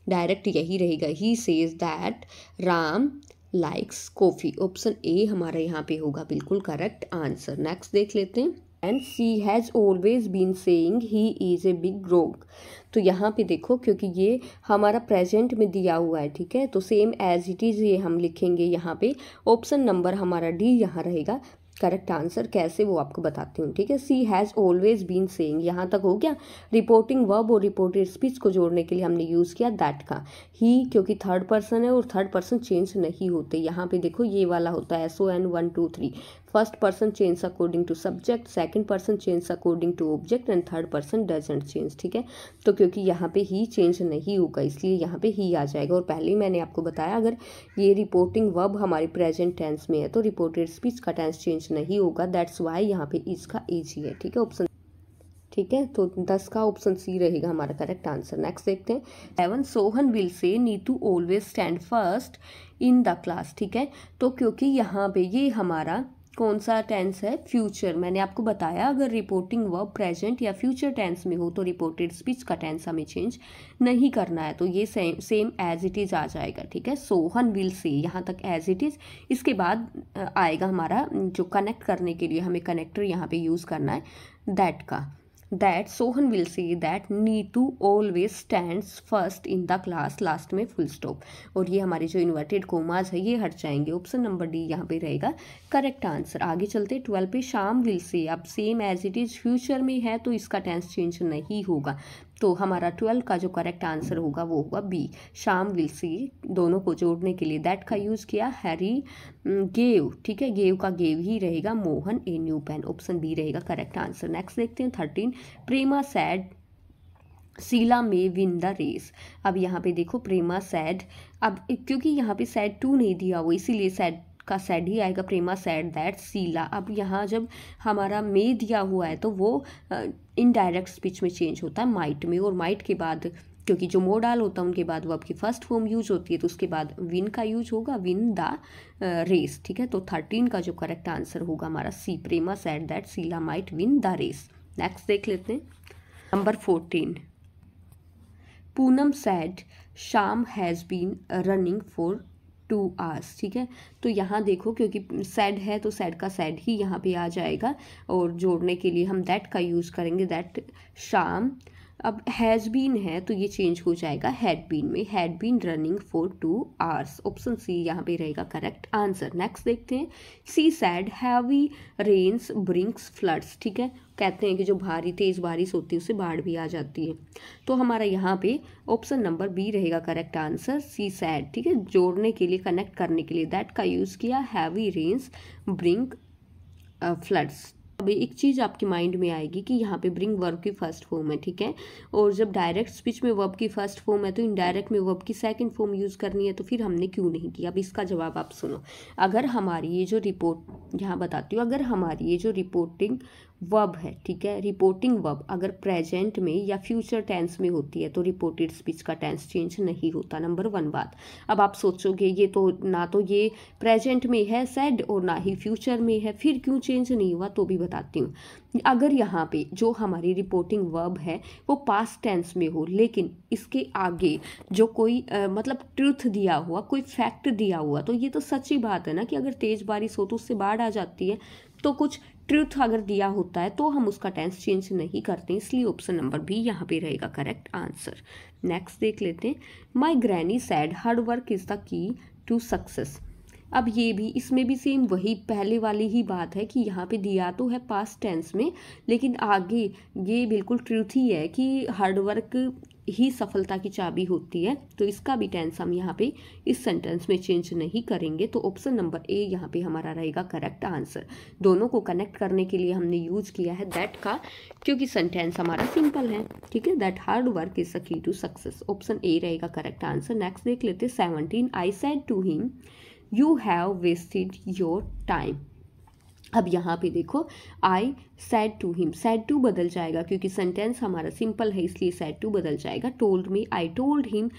डायरेक्ट यही रहेगा, he says that Ram likes coffee, option A हमारा यहाँ पे होगा बिल्कुल करेक्ट आंसर। नेक्स्ट देख लेते हैं। And she has always been saying he is a big rogue. तो यहाँ पे देखो क्योंकि ये हमारा प्रेजेंट में दिया हुआ है, ठीक है, तो सेम एज इट इज़ ये हम लिखेंगे यहाँ पे। ऑप्शन नंबर हमारा डी यहाँ रहेगा करेक्ट आंसर। कैसे वो आपको बताती हूँ, ठीक है। सी हैज़ ऑलवेज बीन सेइंग, यहाँ तक हो गया। रिपोर्टिंग वर्ब और रिपोर्टेड स्पीच को जोड़ने के लिए हमने यूज़ किया दैट का। ही क्योंकि थर्ड पर्सन है और थर्ड पर्सन चेंज नहीं होते, यहाँ पे देखो ये वाला होता है SON 1 2 3, first person change according to subject, second person change according to object and third person doesn't change, ठीक है। तो क्योंकि यहाँ पे ही चेंज नहीं होगा इसलिए यहाँ पे ही आ जाएगा। और पहले ही मैंने आपको बताया अगर ये रिपोर्टिंग वर्ब हमारी प्रेजेंट टेंस में है तो रिपोर्टेड स्पीच का टेंस चेंज नहीं होगा, दैट्स वाई यहाँ पे इसका एज ही है, ठीक है, ऑप्शन, ठीक है। तो 10 का ऑप्शन सी रहेगा हमारा करेक्ट आंसर। नेक्स्ट देखते हैं। 7 Sohan will say Neetu always stand first in the class, ठीक है। तो क्योंकि यहाँ पे ये हमारा कौन सा टेंस है, फ्यूचर। मैंने आपको बताया अगर रिपोर्टिंग वर्ब प्रेजेंट या फ्यूचर टेंस में हो तो रिपोर्टेड स्पीच का टेंस हमें चेंज नहीं करना है, तो ये सेम एज इट इज़ आ जाएगा, ठीक है। सोहन विल से यहाँ तक एज इट इज़, इसके बाद आएगा हमारा जो कनेक्ट करने के लिए हमें कनेक्टर यहाँ पे यूज़ करना है दैट का, that Sohan will say that Neetu always stands first in the class, last में फुल स्टॉप। और ये हमारे जो इन्वर्टेड कोमाज है ये हट जाएंगे, ऑप्शन नंबर डी यहाँ पे रहेगा करेक्ट आंसर। आगे चलते 12 पे। शाम विल से, अब same as it is future में है तो इसका टेंस चेंज नहीं होगा, तो हमारा 12 का जो करेक्ट आंसर होगा वो होगा बी, शाम विल सी। दोनों को जोड़ने के लिए दैट का यूज़ किया। हैरी गेव, ठीक है, गेव का गेव ही रहेगा। Mohan a new pen, option B रहेगा करेक्ट आंसर। नेक्स्ट देखते हैं 13। प्रेमा सैड शीला में विन द रेस। अब यहाँ पे देखो प्रेमा सैड, अब क्योंकि यहाँ पे सैड टू नहीं दिया हुआ इसीलिए सैड का सैड ही आएगा। प्रेमा सैड दैट शीला, अब यहाँ जब हमारा मे दिया हुआ है तो वो इनडायरेक्ट स्पीच में चेंज होता है माइट में, और माइट के बाद क्योंकि जो मोडाल होता है उनके बाद वर्ब की फर्स्ट फॉर्म यूज होती है तो उसके बाद विन का यूज होगा, विन द रेस। ठीक है, तो 13 का जो करेक्ट आंसर होगा हमारा C, Prema said that Sheela might win the race. Next देख लेते हैं number 14। Poonam said Shyam has been running for 2 hours। ठीक है, तो यहाँ देखो क्योंकि सैड है तो सैड का सैड ही यहाँ पे आ जाएगा, और जोड़ने के लिए हम दैट का यूज़ करेंगे, दैट शाम। अब हैज़ बीन है तो ये चेंज हो जाएगा हैड बीन में, had been running for 2 hours। Option C यहाँ पे रहेगा करेक्ट आंसर। नेक्स्ट देखते हैं, she said heavy rains brings floods. ठीक है, कहते हैं कि जो भारी तेज़ बारिश होती है उससे बाढ़ भी आ जाती है, तो हमारा यहाँ पे ऑप्शन नंबर बी रहेगा करेक्ट आंसर, सी सैड। ठीक है, जोड़ने के लिए कनेक्ट करने के लिए दैट का यूज़ किया, हैवी रेन्स ब्रिंग फ्लड्स। अभी एक चीज़ आपके माइंड में आएगी कि यहाँ पे ब्रिंग वर्ब की फर्स्ट फॉर्म है। ठीक है, और जब डायरेक्ट स्पीच में वर्ब की फर्स्ट फॉर्म है तो इनडायरेक्ट में वर्ब की सेकंड फॉर्म यूज़ करनी है, तो फिर हमने क्यों नहीं किया। अब इसका जवाब आप सुनो। अगर हमारी ये जो रिपोर्ट यहाँ बताती हूँ, अगर हमारी ये जो रिपोर्टिंग वर्ब है, ठीक है, रिपोर्टिंग वर्ब अगर प्रेजेंट में या फ्यूचर टेंस में होती है तो रिपोर्टेड स्पीच का टेंस चेंज नहीं होता। नंबर 1 बात। अब आप सोचोगे ये तो ना तो ये प्रेजेंट में है सैड और ना ही फ्यूचर में है, फिर क्यों चेंज नहीं हुआ, तो भी बताती हूँ। अगर यहाँ पे जो हमारी रिपोर्टिंग वर्ब है वो पास्ट टेंस में हो, लेकिन इसके आगे जो कोई मतलब ट्रुथ दिया हुआ, कोई फैक्ट दिया हुआ, तो ये तो सच्ची बात है ना कि अगर तेज बारिश हो तो उससे बाढ़ आ जाती है, तो कुछ ट्रुथ अगर दिया होता है तो हम उसका टेंस चेंज नहीं करते, इसलिए ऑप्शन नंबर बी यहाँ पे रहेगा करेक्ट आंसर। नेक्स्ट देख लेते हैं, my granny said hard work is the key to success. अब ये भी, इसमें भी सेम वही पहले वाली ही बात है कि यहाँ पे दिया तो है पास्ट टेंस में, लेकिन आगे ये बिल्कुल ट्रूथ ही है कि हार्ड वर्क ही सफलता की चाबी होती है, तो इसका भी टेंस हम यहाँ पे इस सेंटेंस में चेंज नहीं करेंगे, तो ऑप्शन नंबर ए यहाँ पे हमारा रहेगा करेक्ट आंसर। दोनों को कनेक्ट करने के लिए हमने यूज किया है दैट का, क्योंकि सेंटेंस हमारा सिंपल है। ठीक है, that hard work is the key to success, option A रहेगा करेक्ट आंसर। नेक्स्ट देख लेते 17, I said to him you have wasted your time. अब यहाँ पे देखो I said to him, said to बदल जाएगा क्योंकि सेंटेंस हमारा सिंपल है, इसलिए सैड टू बदल जाएगा told me, I told him.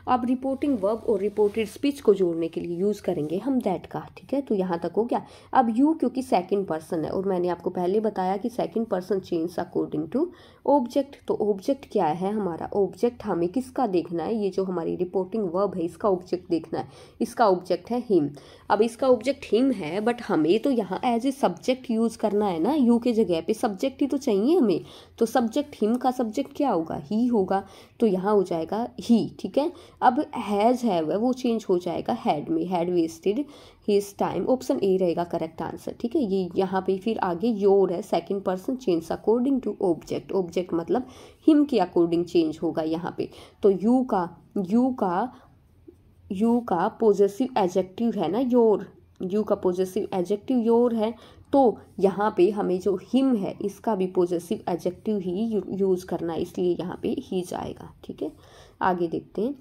अब रिपोर्टिंग वर्ब और रिपोर्टेड स्पीच को जोड़ने के लिए यूज़ करेंगे हम दैट का। ठीक है, तो यहाँ तक हो गया। अब यू क्योंकि सेकंड पर्सन है, और मैंने आपको पहले बताया कि second person change according to object, तो ऑब्जेक्ट क्या है हमारा, ऑब्जेक्ट हमें किसका देखना है, ये जो हमारी रिपोर्टिंग वर्ब है इसका ऑब्जेक्ट देखना है, इसका ऑब्जेक्ट है हिम। अब इसका ऑब्जेक्ट हिम है, बट हमें तो यहाँ एज ए सब्जेक्ट यूज़ करना है ना, यू के जगह पे सब्जेक्ट ही तो चाहिए हमें, तो सब्जेक्ट हिम का सब्जेक्ट क्या होगा, ही होगा, तो यहाँ हो जाएगा ही। ठीक है, अब हैज़ है वो चेंज हो जाएगा हैड में, had wasted his time, option A रहेगा करेक्ट आंसर। ठीक है, ये यहाँ पे फिर आगे योर है, second person change according to object, object मतलब हिम के अकॉर्डिंग चेंज होगा यहाँ पे, तो यू का पॉजेसिव एडजेक्टिव है ना योर, यू का पॉजेसिव एडजेक्टिव योर है, तो यहाँ पे हमें जो हिम है इसका भी पॉजेसिव एडजेक्टिव ही यूज़ करना है, इसलिए यहाँ पे ही जाएगा। ठीक है, आगे देखते हैं,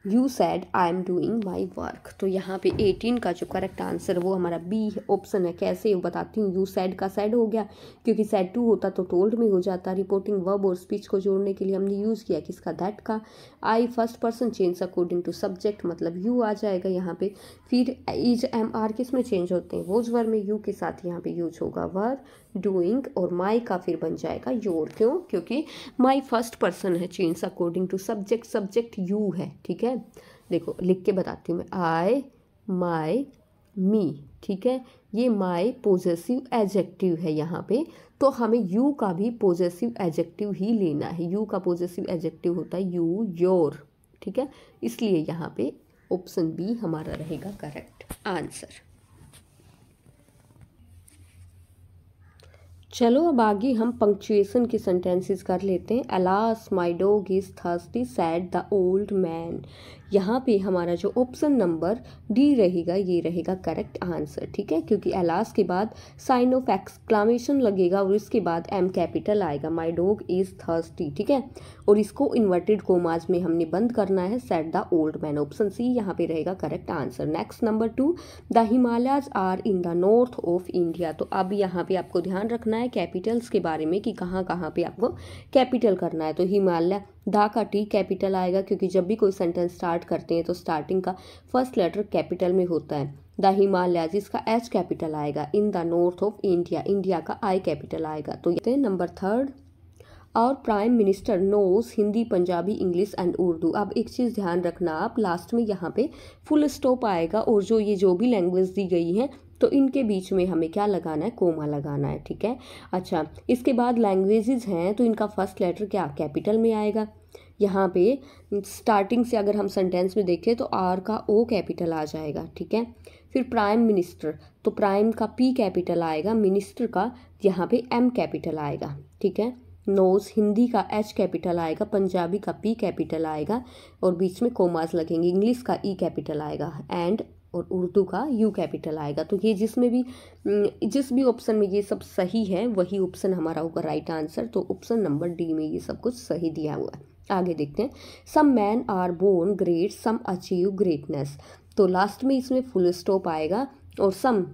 you sad I am doing my work, तो यहाँ पे 18 का जो करेक्ट आंसर वो हमारा बी ऑप्शन है। कैसे बताती हूँ, यू सैड का सैड हो गया क्योंकि सैड टू होता तो टोल्ड में हो जाता, रिपोर्टिंग वर्ब और स्पीच को जोड़ने के लिए हमने यूज़ किया किसका, दैट का। I first person change according to subject मतलब यू आ जाएगा यहाँ पे, फिर इज एम आर किस में चेंज होते हैं, वोज वर्ब में, यू के साथ यहाँ पे यूज होगा वर डूइंग, और माई का फिर बन जाएगा योर, क्यों, क्योंकि माई फर्स्ट पर्सन है, change according to subject, subject you है। ठीक है, देखो लिख के बताती हूँ मैं, आई माई मी। ठीक है, ये माई पॉजेसिव एडजेक्टिव है यहाँ पे, तो हमें यू का भी पॉजेसिव एडजेक्टिव ही लेना है, यू का पॉजेसिव एडजेक्टिव होता है यू योर। ठीक है, इसलिए यहाँ पे ऑप्शन बी हमारा रहेगा करेक्ट आंसर। चलो अब आगे हम पंक्चुएशन के सेंटेंसेस कर लेते हैं। Alas my dog is thirsty sad the old man, यहाँ पे हमारा जो ऑप्शन नंबर डी रहेगा ये रहेगा करेक्ट आंसर, ठीक है, क्योंकि एलास के बाद साइन ऑफ एक्सक्लामेशन लगेगा और इसके बाद एम कैपिटल आएगा, माई डॉग इज थर्स्टी, ठीक है, और इसको इन्वर्टेड कोमाज में हमने बंद करना है, said the old man, option C यहाँ पे रहेगा correct answer. Next number 2, the Himalayas are in the north of India. तो अब यहाँ पे आपको ध्यान रखना है कैपिटल्स के बारे में कि कहाँ कहाँ पे आपको कैपिटल करना है। तो हिमालय, दा का टी कैपिटल आएगा, क्योंकि जब भी कोई सेंटेंस स्टार्ट करते हैं तो स्टार्टिंग का फर्स्ट लेटर कैपिटल में होता है। द हिमालयाज, इसका एच कैपिटल आएगा। In the north of India, India का आई कैपिटल आएगा। तो ये नंबर 3, और prime minister knows Hindi, Punjabi, English and Urdu. अब एक चीज़ ध्यान रखना, आप लास्ट में यहाँ पे फुल स्टॉप आएगा और जो भी लैंग्वेज दी गई है तो इनके बीच में हमें क्या लगाना है, कोमा लगाना है, ठीक है। अच्छा, इसके बाद लैंग्वेजेस हैं तो इनका फर्स्ट लेटर क्या कैपिटल में आएगा। यहाँ पे स्टार्टिंग से अगर हम सेंटेंस में देखें तो आर का ओ कैपिटल आ जाएगा, ठीक है। फिर प्राइम मिनिस्टर, तो प्राइम का पी कैपिटल आएगा, मिनिस्टर का यहाँ पे एम कैपिटल आएगा, ठीक है। नोज, हिंदी का एच कैपिटल आएगा, पंजाबी का पी कैपिटल आएगा और बीच में कोमास लगेंगे, इंग्लिश का ई कैपिटल आएगा एंड और उर्दू का यू कैपिटल आएगा। तो ये जिस भी ऑप्शन में ये सब सही है वही ऑप्शन हमारा होगा राइट आंसर। तो ऑप्शन नंबर डी में ये सब कुछ सही दिया हुआ है। आगे देखते हैं, some men are born great, some achieve greatness. तो लास्ट में इसमें फुल स्टॉप आएगा और सम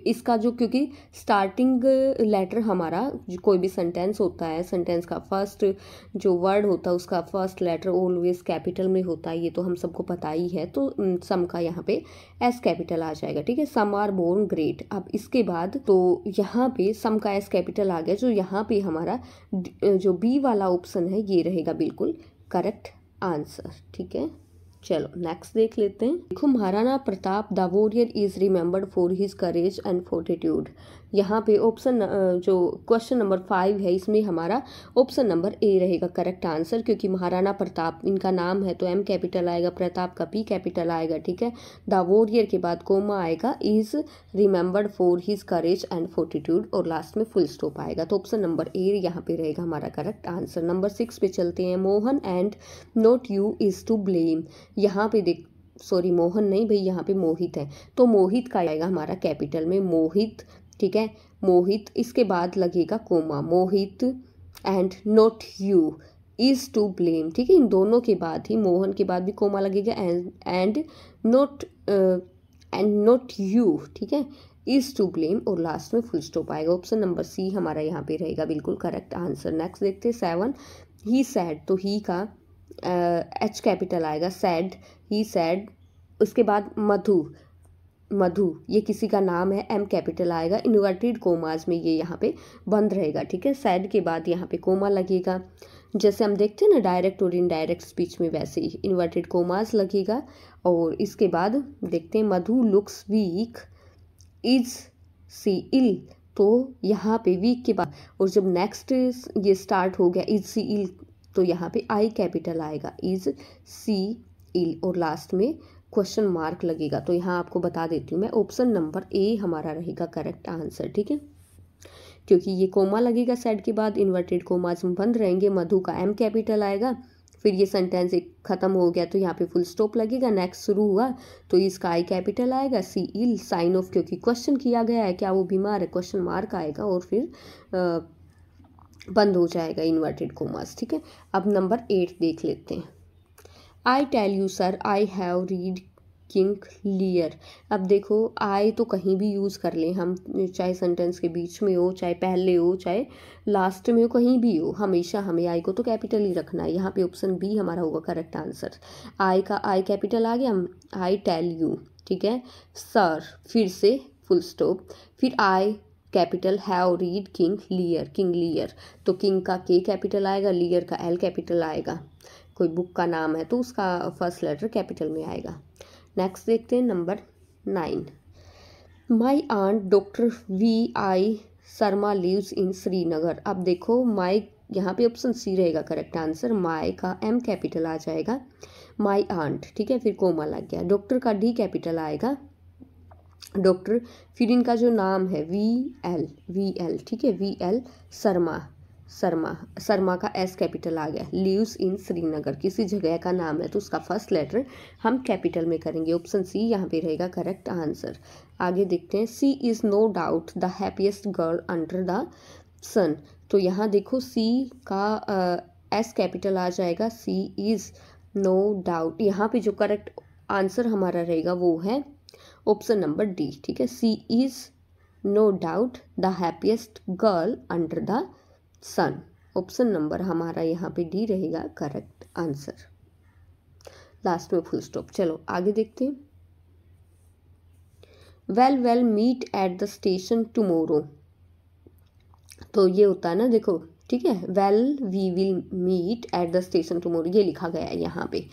इसका जो, क्योंकि स्टार्टिंग लेटर हमारा कोई भी सेंटेंस होता है, सेंटेंस का फर्स्ट जो वर्ड होता है उसका फर्स्ट लेटर ऑलवेज कैपिटल में होता है, ये तो हम सबको पता ही है। तो सम का यहाँ पे एस कैपिटल आ जाएगा, ठीक है। Some are born great. अब इसके बाद तो यहाँ पे सम का एस कैपिटल आ गया, जो यहाँ पे हमारा जो बी वाला ऑप्शन है ये रहेगा बिल्कुल करेक्ट आंसर, ठीक है। चलो नेक्स्ट देख लेते हैं। देखो, Maharana Pratap the warrior is remembered for his courage and fortitude. यहाँ पे ऑप्शन जो क्वेश्चन नंबर 5 है इसमें हमारा ऑप्शन नंबर ए रहेगा करेक्ट आंसर, क्योंकि महाराणा प्रताप इनका नाम है तो एम कैपिटल आएगा, प्रताप का पी कैपिटल आएगा, ठीक है। द वॉरियर के बाद कोमा आएगा, is remembered for his courage and fortitude और लास्ट में फुल स्टॉप आएगा। तो ऑप्शन नंबर ए यहाँ पे रहेगा हमारा करेक्ट आंसर। नंबर 6 पे चलते हैं, Mohan and not you is to blame. यहाँ पे देख, सॉरी मोहन नहीं भाई, यहाँ पे मोहित है, तो मोहित का आएगा हमारा कैपिटल में, मोहित, ठीक है, मोहित। इसके बाद लगेगा comma, Mohit and not you is to blame, ठीक है। इन दोनों के बाद ही, मोहन के बाद भी कोमा लगेगा एंड नॉट यू, ठीक है, इज टू ब्लेम और लास्ट में फुल स्टॉप आएगा। ऑप्शन नंबर सी हमारा यहाँ पे रहेगा बिल्कुल करेक्ट आंसर। नेक्स्ट देखते हैं 7, ही सैड, तो ही का एच कैपिटल आएगा, सैड, ही सैड। उसके बाद मधु, मधु ये किसी का नाम है, एम कैपिटल आएगा, इन्वर्टेड कोमाज में ये यहाँ पे बंद रहेगा, ठीक है। सैड के बाद यहाँ पे कोमा लगेगा, जैसे हम देखते हैं ना डायरेक्ट और इनडायरेक्ट स्पीच में, वैसे ही इन्वर्टेड कोमाज लगेगा। और इसके बाद देखते हैं, मधु लुक्स वीक इज सी इल, तो यहाँ पे वीक के बाद और जब नेक्स्ट ये स्टार्ट हो गया इज सी इल, तो यहाँ पे आई कैपिटल आएगा, इज सी इल और लास्ट में क्वेश्चन मार्क लगेगा। तो यहाँ आपको बता देती हूँ मैं, ऑप्शन नंबर ए हमारा रहेगा करेक्ट आंसर, ठीक है, क्योंकि ये कोमा लगेगा सैड के बाद, इन्वर्टेड कोमाज में बंद रहेंगे, मधु का एम कैपिटल आएगा, फिर ये सेंटेंस एक खत्म हो गया तो यहाँ पे फुल स्टॉप लगेगा, नेक्स्ट शुरू हुआ तो इसका आई कैपिटल आएगा, सी इल साइन ऑफ, क्योंकि क्वेश्चन किया गया है क्या वो बीमार है, क्वेश्चन मार्क आएगा और फिर बंद हो जाएगा इन्वर्टेड कोमास, ठीक है। अब नंबर 8 देख लेते हैं, I tell you sir I have read King Lear. अब देखो, आई तो कहीं भी यूज़ कर लें हम, चाहे सेंटेंस के बीच में हो, चाहे पहले हो, चाहे लास्ट में हो, कहीं भी हो, हमेशा हमें आई को तो कैपिटल ही रखना है। यहाँ पे ऑप्शन बी हमारा होगा करेक्ट आंसर। आई का आई कैपिटल आ गया, आई टेल यू, ठीक है, सर फिर से फुल स्टॉप, फिर आई capital have read King लियर, King Lear, तो किंग का के कैपिटल आएगा, लियर का एल कैपिटल आएगा, कोई बुक का नाम है तो उसका फर्स्ट लेटर कैपिटल में आएगा। नेक्स्ट देखते हैं number 9, my aunt doctor V I Sharma lives in Srinagar. अब देखो, माई यहाँ पे ऑप्शन सी रहेगा करेक्ट आंसर, माई का एम कैपिटल आ जाएगा, माई आंट, ठीक है, फिर कोमा लग गया, डॉक्टर का डी कैपिटल आएगा, डॉक्टर, फिर इनका जो नाम है वी एल, ठीक है, वी एल शर्मा, शर्मा, शर्मा का एस कैपिटल आ गया। लिव्स इन श्रीनगर, किसी जगह का नाम है तो उसका फर्स्ट लेटर हम कैपिटल में करेंगे। ऑप्शन सी यहाँ पे रहेगा करेक्ट आंसर। आगे देखते हैं, she is no doubt the happiest girl under the sun. तो यहाँ देखो सी का एस कैपिटल आ जाएगा, सी इज़ नो डाउट। यहाँ पे जो करेक्ट आंसर हमारा रहेगा वो है ऑप्शन नंबर डी, ठीक है। She is no doubt the happiest girl under the sun. Option number हमारा यहाँ पे डी रहेगा करेक्ट आंसर। लास्ट में फुल स्टॉप। चलो आगे देखते हैं। We'll meet at the station tomorrow. तो ये होता है ना, देखो ठीक है, well we will meet at the station tomorrow, ये लिखा गया है यहाँ पे।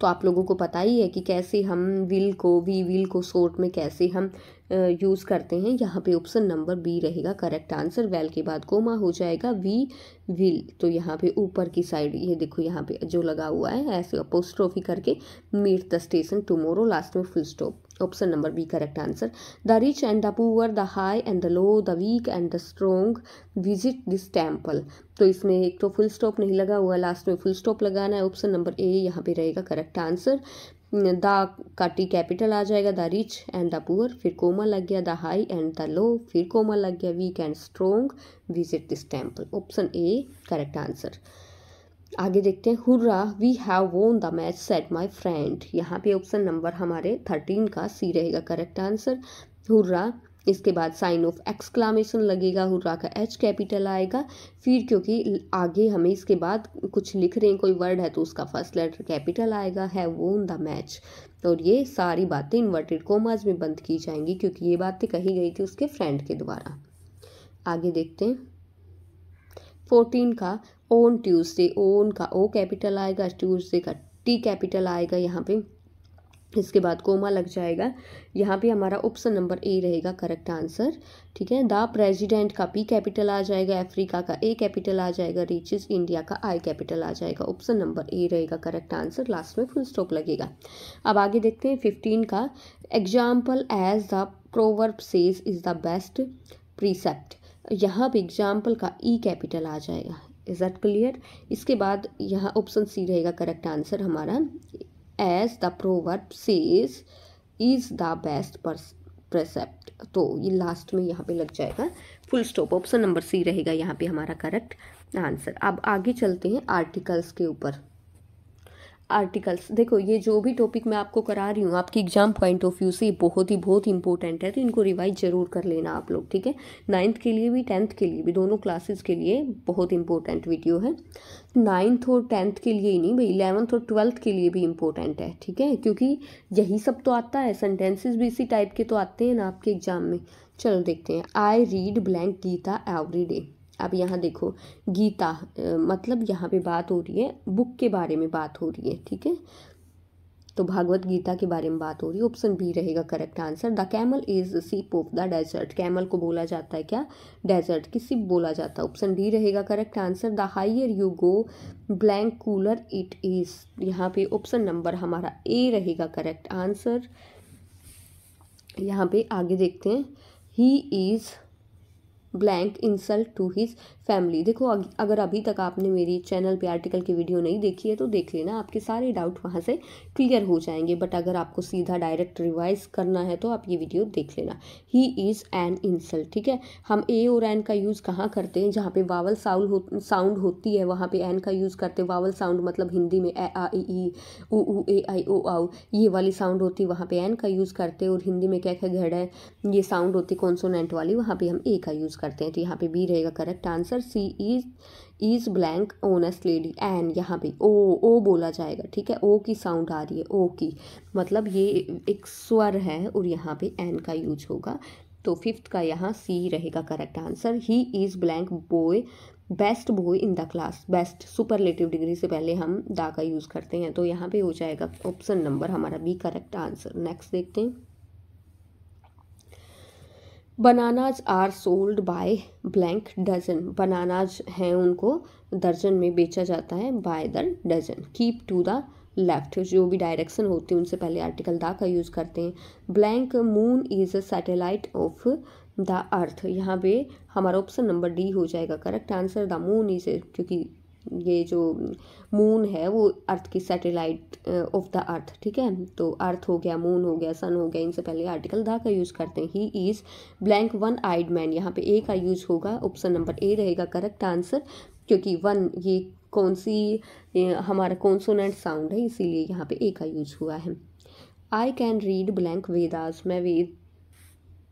तो आप लोगों को पता ही है कि कैसे हम विल को, वी विल को शॉर्ट में कैसे हम यूज़ करते हैं। यहाँ पे ऑप्शन नंबर बी रहेगा करेक्ट आंसर। वेल के बाद कोमा हो जाएगा वी विल। तो यहाँ पे ऊपर की साइड ये देखो यहाँ पे जो लगा हुआ है ऐसे अपोस्ट्रोफी करके, meet the station tomorrow, last में full stop. Option number B correct answer. The rich and the poor, the high and the low, the weak and the strong visit this temple. तो इसमें एक तो full stop नहीं लगा हुआ, last में full stop लगाना है। ऑप्शन नंबर ए यहाँ पे रहेगा करेक्ट आंसर। द का टी कैपिटल आ जाएगा, the rich and the poor, फिर कोमा लग गया, the high and the low, फिर कोमा लग गया, weak and strong visit this temple. Option A correct answer. आगे देखते हैं, hurrah we have won the match said my friend. यहाँ पे ऑप्शन नंबर हमारे 13 का सी रहेगा करेक्ट आंसर, हुर्रा। इसके बाद साइन ऑफ एक्सक्लामेशन लगेगा, हुर्रा का एच कैपिटल आएगा। फिर क्योंकि आगे हमें इसके बाद कुछ लिख रहे हैं, कोई वर्ड है तो उसका फर्स्ट लेटर कैपिटल आएगा, हैव वोन द मैच। और ये सारी बातें इन्वर्टेड कोमास में बंद की जाएंगी क्योंकि ये बातें कही गई थी उसके फ्रेंड के द्वारा। आगे देखते हैं 14 का, ऑन ट्यूसडे, ऑन का ओ कैपिटल आएगा, ट्यूसडे का टी कैपिटल आएगा यहाँ पे। इसके बाद कोमा लग जाएगा, यहाँ पे हमारा ऑप्शन नंबर ए रहेगा करेक्ट आंसर, ठीक है। द प्रेसिडेंट का पी कैपिटल आ जाएगा, अफ्रीका का ए कैपिटल आ जाएगा, रीचेस इंडिया का आई कैपिटल आ जाएगा। ऑप्शन नंबर ए रहेगा करेक्ट आंसर, लास्ट में फुल स्टॉप लगेगा। अब आगे देखते हैं 15 का, example as the proverb says is the best precept. यहाँ पे एग्जाम्पल का ई कैपिटल आ जाएगा, इज दैट क्लियर। इसके बाद यहाँ ऑप्शन सी रहेगा करेक्ट आंसर हमारा, as the proverb says is the best precept. तो ये लास्ट में यहाँ पे लग जाएगा full stop. Option number C रहेगा यहाँ पे हमारा करेक्ट आंसर। अब आगे चलते हैं आर्टिकल्स के ऊपर। आर्टिकल्स, देखो ये जो भी टॉपिक मैं आपको करा रही हूँ आपकी एग्जाम पॉइंट ऑफ व्यू से बहुत इंपॉर्टेंट है, तो इनको रिवाइज जरूर कर लेना आप लोग, ठीक है। 9th के लिए भी 10th के लिए भी, दोनों क्लासेस के लिए बहुत इंपॉर्टेंट वीडियो है। 9th और 10th के लिए ही नहीं भाई, 11th और 12th के लिए भी इम्पोर्टेंट है, ठीक है, क्योंकि यही सब तो आता है, सेंटेंसेस भी इसी टाइप के तो आते हैं ना आपके एग्जाम में। चलो देखते हैं, I read blank Gita every day. अब यहाँ देखो गीता मतलब यहाँ पे बात हो रही है बुक के बारे में बात हो रही है, ठीक है, तो भागवत गीता के बारे में बात हो रही है। ऑप्शन बी रहेगा correct answer. The camel is सीप ऑफ द डेजर्ट, कैमल को बोला जाता है क्या, डेजर्ट की सिप बोला जाता है। ऑप्शन डी रहेगा correct answer. The higher you go blank cooler it is, यहाँ पे ऑप्शन नंबर हमारा ए रहेगा करेक्ट आंसर। यहाँ पे आगे देखते हैं, he is blank insult to his family. देखो अगर अभी तक आपने मेरी चैनल पे आर्टिकल की वीडियो नहीं देखी है तो देख लेना, आपके सारे डाउट वहाँ से क्लियर हो जाएंगे। बट अगर आपको सीधा डायरेक्ट रिवाइज करना है तो आप ये वीडियो देख लेना। ही इज़ एन इंसल्ट, ठीक है। हम ए और एन का यूज़ कहाँ करते हैं, जहाँ पे वावल साउंड होती है वहाँ पे एन का यूज़ करते हैं। वावल साउंड मतलब हिंदी में ए आ ई उ ए आई ओ आउ, ये वाली साउंड होती है वहाँ पे एन का यूज़ करते हैं। और हिंदी में क्या क्या घड़ है, ये साउंड होती है कॉन्सोनेंट वाली, वहाँ पे हम ए का यूज़ करते हैं। तो यहाँ पे बी रहेगा correct answer. She is blank honest lady, an यहाँ पे ओ बोला जाएगा, ठीक है, ओ की साउंड आ रही है, ओ की मतलब ये एक स्वर है और यहाँ पे एन का यूज होगा। तो 5th का यहाँ सी रहेगा correct answer. He is blank boy best boy in the class, best superlative degree से पहले हम दा का यूज करते हैं, तो यहाँ पे हो जाएगा ऑप्शन नंबर हमारा बी करेक्ट आंसर। नेक्स्ट देखते हैं, bananas are sold by blank dozen, bananas हैं उनको दर्जन में बेचा जाता है, by the dozen. Keep to the left, जो भी डायरेक्शन होती है उनसे पहले आर्टिकल दा का यूज़ करते हैं। Blank moon is a satellite of the earth, यहाँ पे हमारा ऑप्शन नंबर डी हो जाएगा correct answer. The moon is, क्योंकि ये जो मून है वो अर्थ की सैटेलाइट ऑफ द अर्थ, ठीक है। तो अर्थ हो गया, मून हो गया, सन हो गया, इनसे पहले आर्टिकल द का यूज़ करते हैं। He is blank one eyed man, यहाँ पे ए का यूज़ होगा, ऑप्शन नंबर ए रहेगा करेक्ट आंसर, क्योंकि वन ये कौन सी हमारा कॉन्सोनेंट साउंड है, इसीलिए यहाँ पे ए का यूज़ हुआ है। I can read blank Vedas, मैं वेद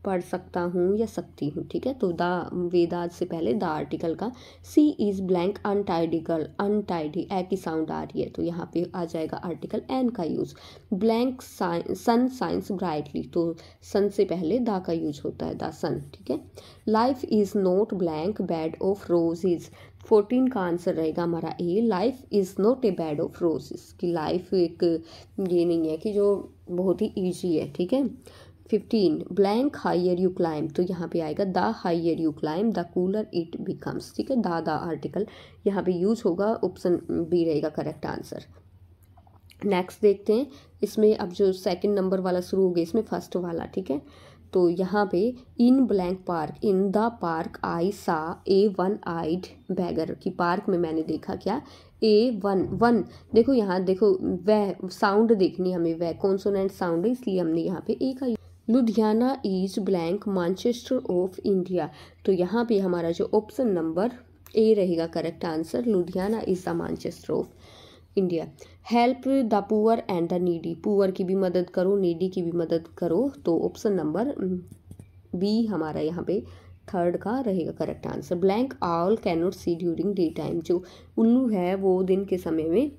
पढ़ सकता हूँ या सकती हूँ, ठीक है। तो द वेदास से पहले द आर्टिकल का। C is blank untidy girl, untidy a की साउंड आ रही है, तो यहाँ पे आ जाएगा आर्टिकल एन का यूज़। ब्लैंक सन साइंस ब्राइटली, तो सन से पहले द का यूज होता है, द सन, ठीक है। Life is not blank bed of roses, 14 का आंसर रहेगा हमारा a. Life is not a bed of roses, कि लाइफ एक ये नहीं है कि जो बहुत ही ईजी है, ठीक है। 15 ब्लैंक हायर यू क्लाइम, तो यहाँ पे आएगा the higher you climb the cooler it becomes, ठीक है। द आर्टिकल यहाँ पे यूज होगा, ऑप्शन बी रहेगा करेक्ट आंसर। नेक्स्ट देखते हैं, इसमें अब जो सेकंड नंबर वाला शुरू हो गया, इसमें फर्स्ट वाला, ठीक है। तो यहाँ पे in blank park, in the park I saw a one eyed beggar, की पार्क में मैंने देखा क्या, ए वन, देखो यहाँ देखो वह साउंड देखनी हमें, वह कॉन्सोनेंट साउंड है, इसलिए हमने यहाँ पे ए का। Ludhiana is blank Manchester of India, तो यहाँ पे हमारा जो ऑप्शन नंबर ए रहेगा correct answer. Ludhiana is the Manchester of India. Help the poor and the needy, poor की भी मदद करो, नीडी की भी मदद करो, तो ऑप्शन नंबर बी हमारा यहाँ पे थर्ड का रहेगा correct answer. Blank owl can not see during day time, जो उल्लू है वो दिन के समय में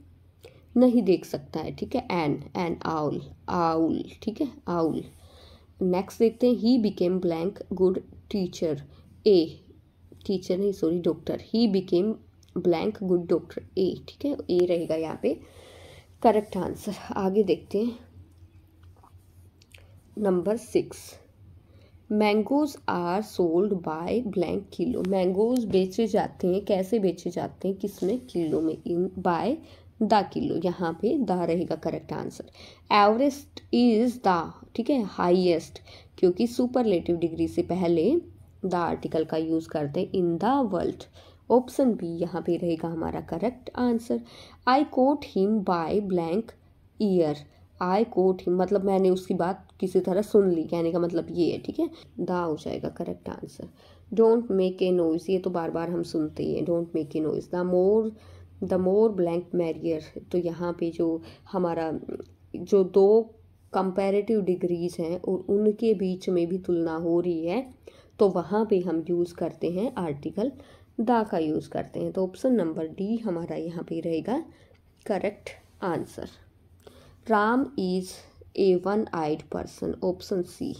नहीं देख सकता है, ठीक है। एन आउल, आउल, ठीक है, आउल। नेक्स्ट देखते हैं, he became blank good teacher, a teacher नहीं sorry doctor, he became blank good doctor, a, ठीक है, ए रहेगा यहाँ पे करेक्ट आंसर। आगे देखते हैं number 6, mangoes are sold by blank kilo, mangoes बेचे जाते हैं, कैसे बेचे जाते हैं, किसमें, किलो में, इन बाय द किलो, यहाँ पे द रहेगा correct answer. Everest is the, ठीक है, हाईएस्ट, क्योंकि सुपरलेटिव डिग्री से पहले द आर्टिकल का यूज करते हैं, in the world, option B यहाँ पे रहेगा हमारा correct answer. I quote him by blank year, I quote him मतलब मैंने उसकी बात किसी तरह सुन ली, कहने का मतलब ये है, ठीक है, द हो जाएगा correct answer. Don't make a noise, ये तो बार बार हम सुनते ही हैं, don't make a noise. The more blank merrier, तो यहाँ पे जो हमारा जो दो कंपैरेटिव डिग्रीज हैं और उनके बीच में भी तुलना हो रही है, तो वहाँ पे हम यूज़ करते हैं आर्टिकल द का यूज़ करते हैं, तो ऑप्शन नंबर डी हमारा यहाँ पे रहेगा correct answer. Ram is a one eyed person, option C.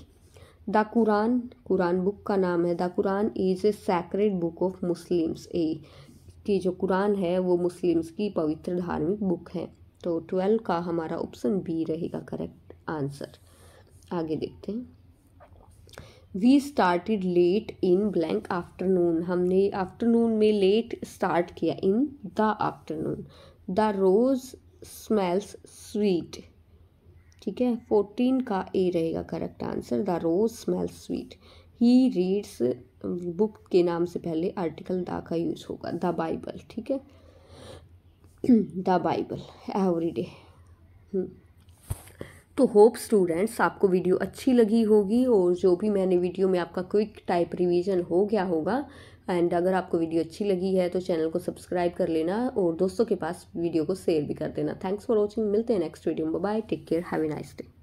The Quran, Quran book का नाम है, the Quran is a sacred book of Muslims, a कि जो कुरान है वो मुस्लिम्स की पवित्र धार्मिक बुक है, तो 12 का हमारा ऑप्शन बी रहेगा करेक्ट आंसर। आगे देखते हैं, we started late in blank afternoon, हमने आफ्टरनून में लेट स्टार्ट किया, in the afternoon. The rose smells sweet, ठीक है, 14 का ए रहेगा correct answer, the rose smells sweet. He reads, book के नाम से पहले आर्टिकल द का यूज होगा, द बाइबल, ठीक है, द बाइबल एवरी डे। तो होप स्टूडेंट्स आपको वीडियो अच्छी लगी होगी, और जो भी मैंने वीडियो में आपका क्विक टाइप रिवीजन हो गया होगा। एंड अगर आपको वीडियो अच्छी लगी है तो चैनल को सब्सक्राइब कर लेना और दोस्तों के पास वीडियो को शेयर भी कर देना। थैंक्स फॉर वॉचिंग, मिलते हैं नेक्स्ट वीडियो में, bye, take care, have a nice day.